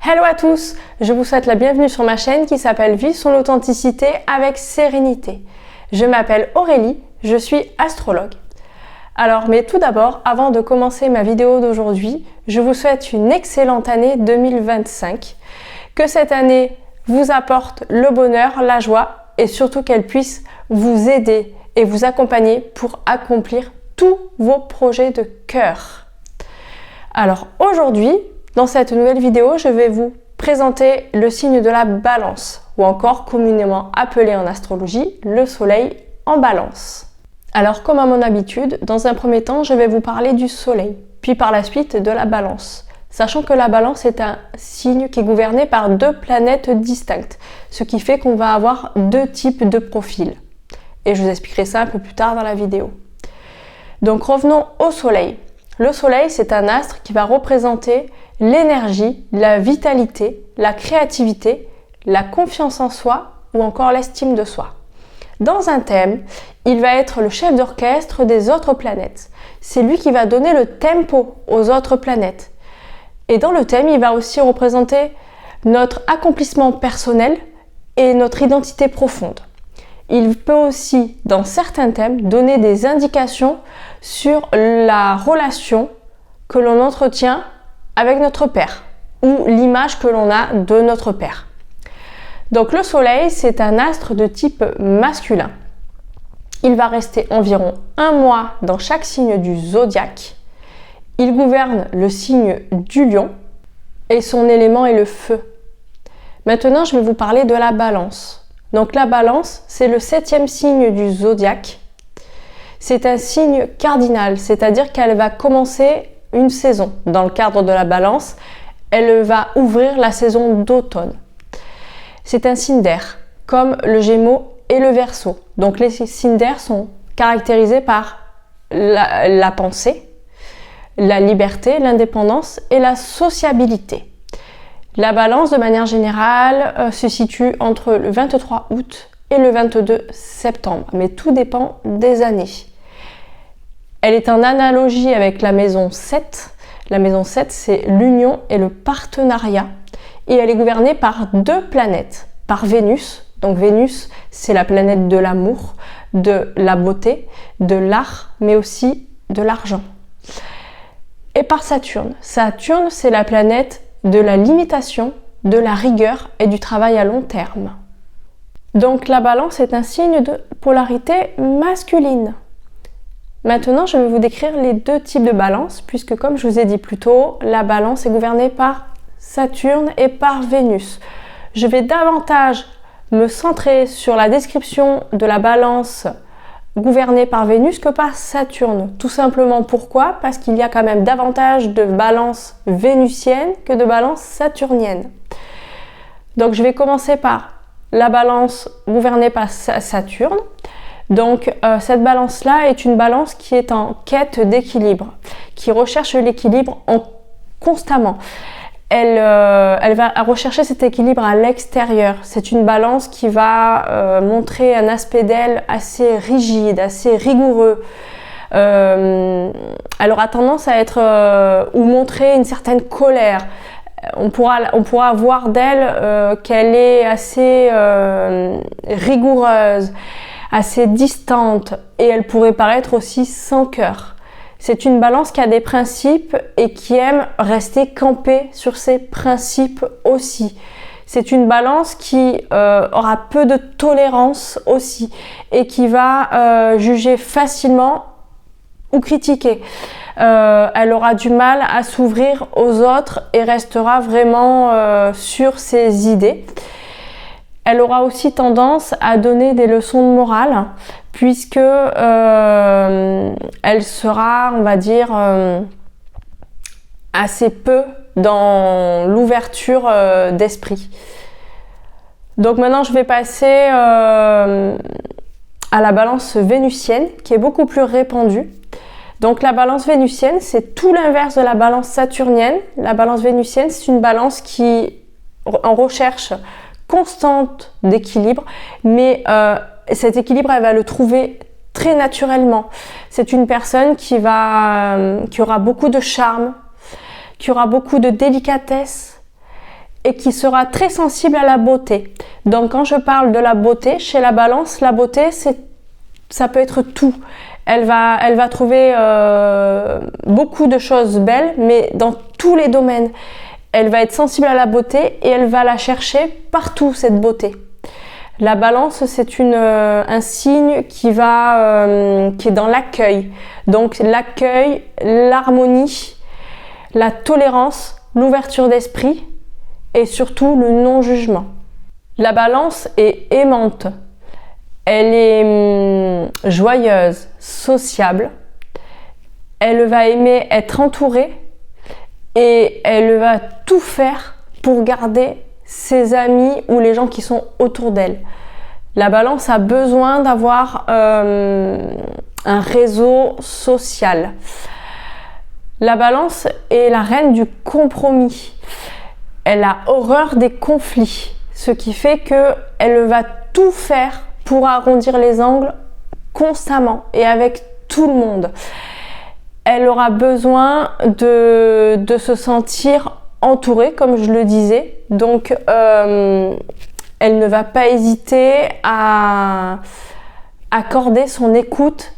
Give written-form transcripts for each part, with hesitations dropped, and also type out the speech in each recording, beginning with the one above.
Hello à tous, je vous souhaite la bienvenue sur ma chaîne qui s'appelle Vivre son authenticité avec sérénité. Je m'appelle Aurélie, je suis astrologue. Alors, mais tout d'abord, avant de commencer ma vidéo d'aujourd'hui, je vous souhaite une excellente année 2025. Que cette année vous apporte le bonheur, la joie et surtout qu'elle puisse vous aider et vous accompagner pour accomplir tous vos projets de cœur. Alors aujourd'hui, dans cette nouvelle vidéo, je vais vous présenter le signe de la balance, ou encore communément appelé en astrologie, le soleil en balance. Alors comme à mon habitude, dans un premier temps, je vais vous parler du soleil, puis par la suite de la balance. Sachant que la balance est un signe qui est gouverné par deux planètes distinctes, ce qui fait qu'on va avoir deux types de profils. Et je vous expliquerai ça un peu plus tard dans la vidéo. Donc revenons au soleil. Le soleil, c'est un astre qui va représenter l'énergie, la vitalité, la créativité, la confiance en soi ou encore l'estime de soi. Dans un thème, il va être le chef d'orchestre des autres planètes. C'est lui qui va donner le tempo aux autres planètes. Et dans le thème, il va aussi représenter notre accomplissement personnel et notre identité profonde. Il peut aussi, dans certains thèmes, donner des indications sur la relation que l'on entretient avec notre père ou l'image que l'on a de notre père. Donc le soleil, c'est un astre de type masculin. Il va rester environ un mois dans chaque signe du zodiaque. Il gouverne le signe du lion et son élément est le feu. Maintenant, je vais vous parler de la balance. Donc la balance, c'est le 7e signe du zodiaque. C'est un signe cardinal, c'est-à-dire qu'elle va commencer une saison. Dans le cadre de la balance, elle va ouvrir la saison d'automne. C'est un signe d'air, comme le Gémeaux et le Verseau. Donc les signes d'air sont caractérisés par la pensée, la liberté, l'indépendance et la sociabilité. La balance, de manière générale, se situe entre le 23 août et le 22 septembre, mais tout dépend des années. Elle est en analogie avec la maison 7. La maison 7, c'est l'union et le partenariat. Et elle est gouvernée par deux planètes. Par Vénus. Donc Vénus, c'est la planète de l'amour, de la beauté, de l'art, mais aussi de l'argent. Et par Saturne. Saturne, c'est la planète de la limitation, de la rigueur et du travail à long terme. Donc la balance est un signe de polarité masculine. Maintenant, je vais vous décrire les deux types de balance, puisque comme je vous ai dit plus tôt, la balance est gouvernée par Saturne et par Vénus. Je vais davantage me centrer sur la description de la balance gouvernée par Vénus que par Saturne. Tout simplement pourquoi? Parce qu'il y a quand même davantage de balance vénusienne que de balance saturnienne. Donc je vais commencer par la balance gouvernée par Saturne. Donc cette balance-là est une balance qui est en quête d'équilibre, qui recherche l'équilibre constamment. Elle va rechercher cet équilibre à l'extérieur. C'est une balance qui va montrer un aspect d'elle assez rigide, assez rigoureux. Elle aura tendance à être ou montrer une certaine colère. On pourra voir d'elle qu'elle est assez rigoureuse, assez distante, et elle pourrait paraître aussi sans cœur. C'est une balance qui a des principes et qui aime rester campée sur ses principes aussi. C'est une balance qui aura peu de tolérance aussi et qui va juger facilement ou critiquer. Elle aura du mal à s'ouvrir aux autres et restera vraiment sur ses idées. Elle aura aussi tendance à donner des leçons de morale puisque elle sera, on va dire, assez peu dans l'ouverture d'esprit. Donc maintenant, je vais passer à la balance vénusienne qui est beaucoup plus répandue. Donc la balance vénusienne, c'est tout l'inverse de la balance saturnienne. La balance vénusienne, c'est une balance qui en recherche constante d'équilibre, mais cet équilibre, elle va le trouver très naturellement. C'est une personne qui aura beaucoup de charme, qui aura beaucoup de délicatesse et qui sera très sensible à la beauté. Donc quand je parle de la beauté, chez la balance, la beauté, ça peut être tout. Elle va trouver beaucoup de choses belles, mais dans tous les domaines. Elle va être sensible à la beauté et elle va la chercher partout, cette beauté. La balance, c'est un signe qui est dans l'accueil. Donc l'accueil, l'harmonie, la tolérance, l'ouverture d'esprit et surtout le non-jugement. La balance est aimante. Elle est joyeuse, sociable. Elle va aimer être entourée et elle va tout faire pour garder ses amis ou les gens qui sont autour d'elle. La balance a besoin d'avoir un réseau social. La balance est la reine du compromis. Elle a horreur des conflits, ce qui fait qu'elle va tout faire pour arrondir les angles constamment et avec tout le monde. Elle aura besoin de se sentir entourée, comme je le disais. Donc, elle ne va pas hésiter à accorder son écoute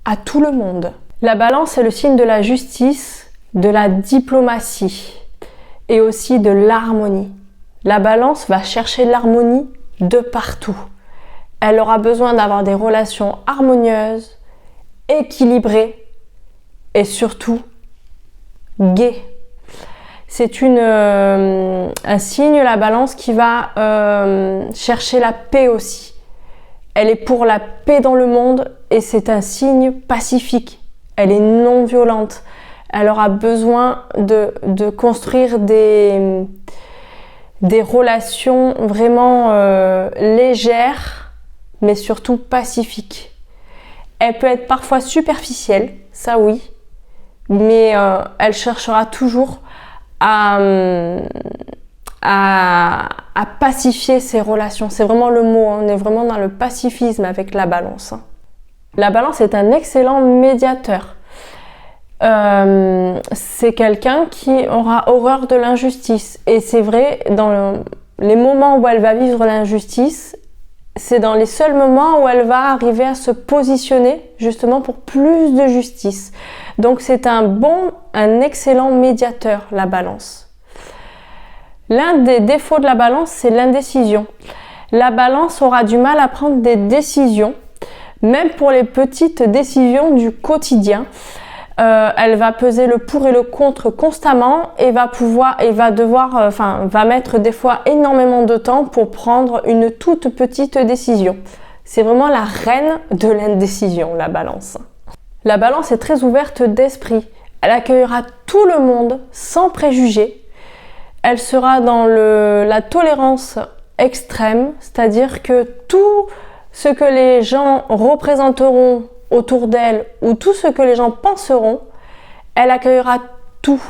à tout le monde. La balance est le signe de la justice, de la diplomatie et aussi de l'harmonie. La balance va chercher l'harmonie de partout. Elle aura besoin d'avoir des relations harmonieuses, équilibrées et surtout gaies. C'est un signe, la balance, qui va chercher la paix aussi. Elle est pour la paix dans le monde et c'est un signe pacifique. Elle est non violente. Elle aura besoin de construire des relations vraiment légères, mais surtout pacifiques. Elle peut être parfois superficielle, ça oui, mais elle cherchera toujours à pacifier ses relations. C'est vraiment le mot, on est vraiment dans le pacifisme avec la balance. La balance est un excellent médiateur. C'est quelqu'un qui aura horreur de l'injustice. Et c'est vrai, dans les moments où elle va vivre l'injustice, c'est dans les seuls moments où elle va arriver à se positionner justement pour plus de justice. Donc c'est un excellent médiateur, la balance. L'un des défauts de la balance, c'est l'indécision. La balance aura du mal à prendre des décisions, même pour les petites décisions du quotidien. Elle va peser le pour et le contre constamment et va mettre des fois énormément de temps pour prendre une toute petite décision. C'est vraiment la reine de l'indécision, la balance. La balance est très ouverte d'esprit. Elle accueillera tout le monde sans préjugés. Elle sera dans la tolérance extrême, c'est-à-dire que tout ce que les gens représenteront autour d'elle ou tout ce que les gens penseront, elle accueillera tout.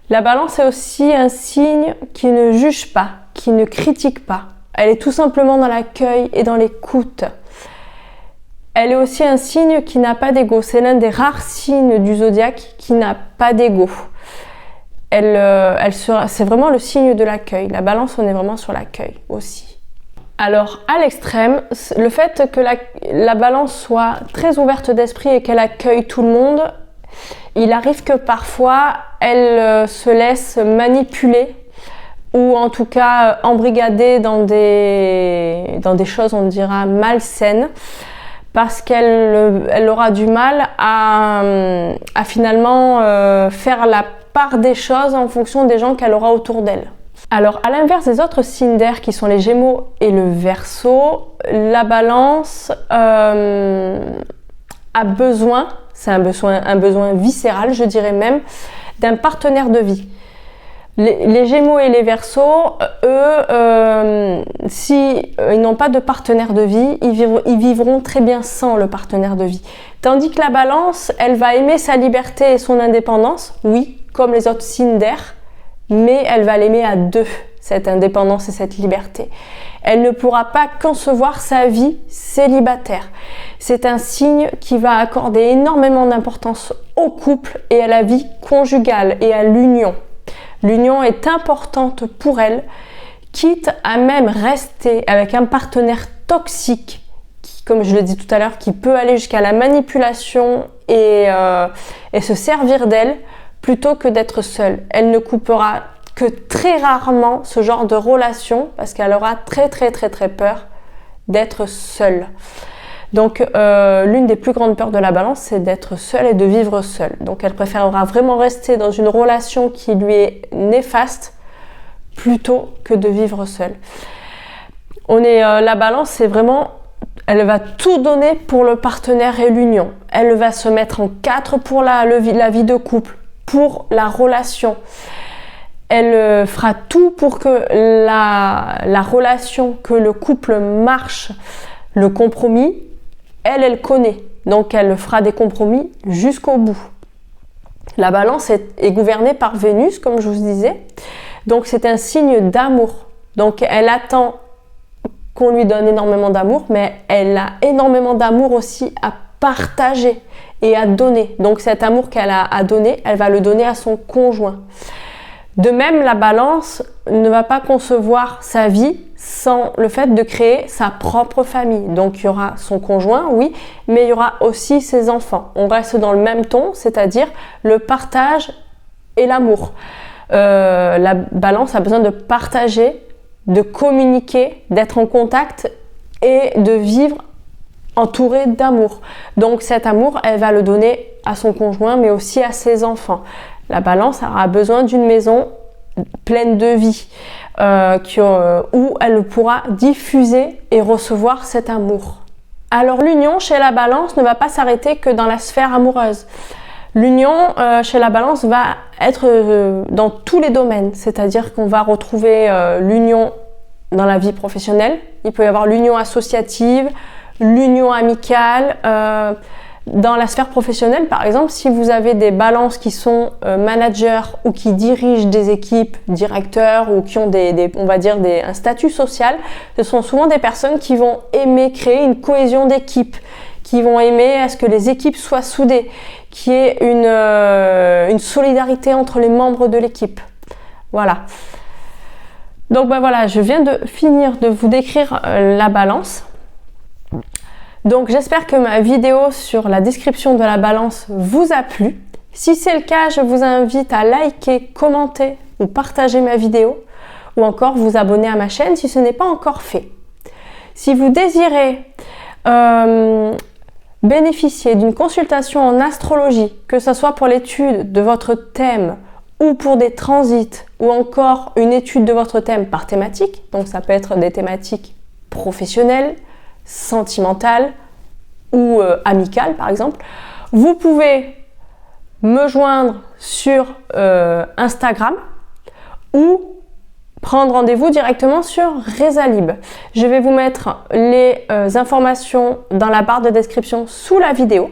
La balance est aussi un signe qui ne juge pas, qui ne critique pas. Elle est tout simplement dans l'accueil et dans l'écoute. Elle est aussi un signe qui n'a pas d'ego. C'est l'un des rares signes du zodiaque qui n'a pas d'ego. C'est vraiment le signe de l'accueil. La balance, on est vraiment sur l'accueil aussi. Alors, à l'extrême, le fait que la balance soit très ouverte d'esprit et qu'elle accueille tout le monde, il arrive que parfois, elle se laisse manipuler ou en tout cas embrigader dans des choses, on dira, malsaines, parce qu'elle aura du mal à finalement faire la part des choses en fonction des gens qu'elle aura autour d'elle. Alors, à l'inverse des autres signes d'air qui sont les Gémeaux et le Verseau, la Balance a besoin, c'est un besoin viscéral, je dirais même, d'un partenaire de vie. Les Gémeaux et les Verseaux, eux, si ils n'ont pas de partenaire de vie, ils vivront très bien sans le partenaire de vie. Tandis que la Balance, elle va aimer sa liberté et son indépendance, oui, comme les autres signes d'air, mais elle va l'aimer à deux, cette indépendance et cette liberté. Elle ne pourra pas concevoir sa vie célibataire. C'est un signe qui va accorder énormément d'importance au couple et à la vie conjugale et à l'union. L'union est importante pour elle, quitte à même rester avec un partenaire toxique, qui, comme je le dis tout à l'heure, qui peut aller jusqu'à la manipulation et se servir d'elle, plutôt que d'être seule. Elle ne coupera que très rarement ce genre de relation parce qu'elle aura très peur d'être seule. Donc l'une des plus grandes peurs de la balance, c'est d'être seule et de vivre seule. Donc elle préférera vraiment rester dans une relation qui lui est néfaste plutôt que de vivre seule. La balance, c'est vraiment, elle va tout donner pour le partenaire et l'union. Elle va se mettre en quatre pour la vie de couple, pour la relation. Elle fera tout pour que la relation, que le couple marche. Le compromis, elle connaît. Donc elle fera des compromis jusqu'au bout. La balance est gouvernée par Vénus, comme je vous disais. Donc c'est un signe d'amour. Donc elle attend qu'on lui donne énormément d'amour, mais elle a énormément d'amour aussi à partager et à donner. Donc cet amour qu'elle a à donner, elle va le donner à son conjoint. De même, la balance ne va pas concevoir sa vie sans le fait de créer sa propre famille. Donc il y aura son conjoint, oui, mais il y aura aussi ses enfants. On reste dans le même ton, c'est-à-dire le partage et l'amour. La balance a besoin de partager, de communiquer, d'être en contact et de vivre entourée d'amour. Donc cet amour, elle va le donner à son conjoint, mais aussi à ses enfants. La balance aura besoin d'une maison pleine de vie, où elle pourra diffuser et recevoir cet amour. Alors l'union chez la balance ne va pas s'arrêter que dans la sphère amoureuse. L'union chez la balance va être dans tous les domaines, c'est-à-dire qu'on va retrouver l'union dans la vie professionnelle, il peut y avoir l'union associative, l'union amicale. Dans la sphère professionnelle, par exemple, si vous avez des balances qui sont managers ou qui dirigent des équipes, directeurs ou qui ont on va dire un statut social, ce sont souvent des personnes qui vont aimer créer une cohésion d'équipe, qui vont aimer à ce que les équipes soient soudées, qu'il y ait une solidarité entre les membres de l'équipe. Voilà. Donc voilà, je viens de finir de vous décrire la balance. Donc j'espère que ma vidéo sur la description de la balance vous a plu. Si c'est le cas, je vous invite à liker, commenter ou partager ma vidéo ou encore vous abonner à ma chaîne si ce n'est pas encore fait. Si vous désirez bénéficier d'une consultation en astrologie, que ce soit pour l'étude de votre thème ou pour des transits ou encore une étude de votre thème par thématique, donc ça peut être des thématiques professionnelles, sentimentale ou amicale par exemple, vous pouvez me joindre sur Instagram ou prendre rendez-vous directement sur Rezalib. Je vais vous mettre les informations dans la barre de description sous la vidéo.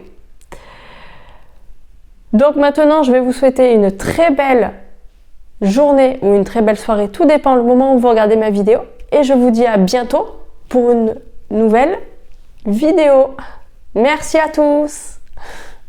Donc maintenant, je vais vous souhaiter une très belle journée ou une très belle soirée, tout dépend le moment où vous regardez ma vidéo. Et je vous dis à bientôt pour une nouvelle vidéo. Merci à tous!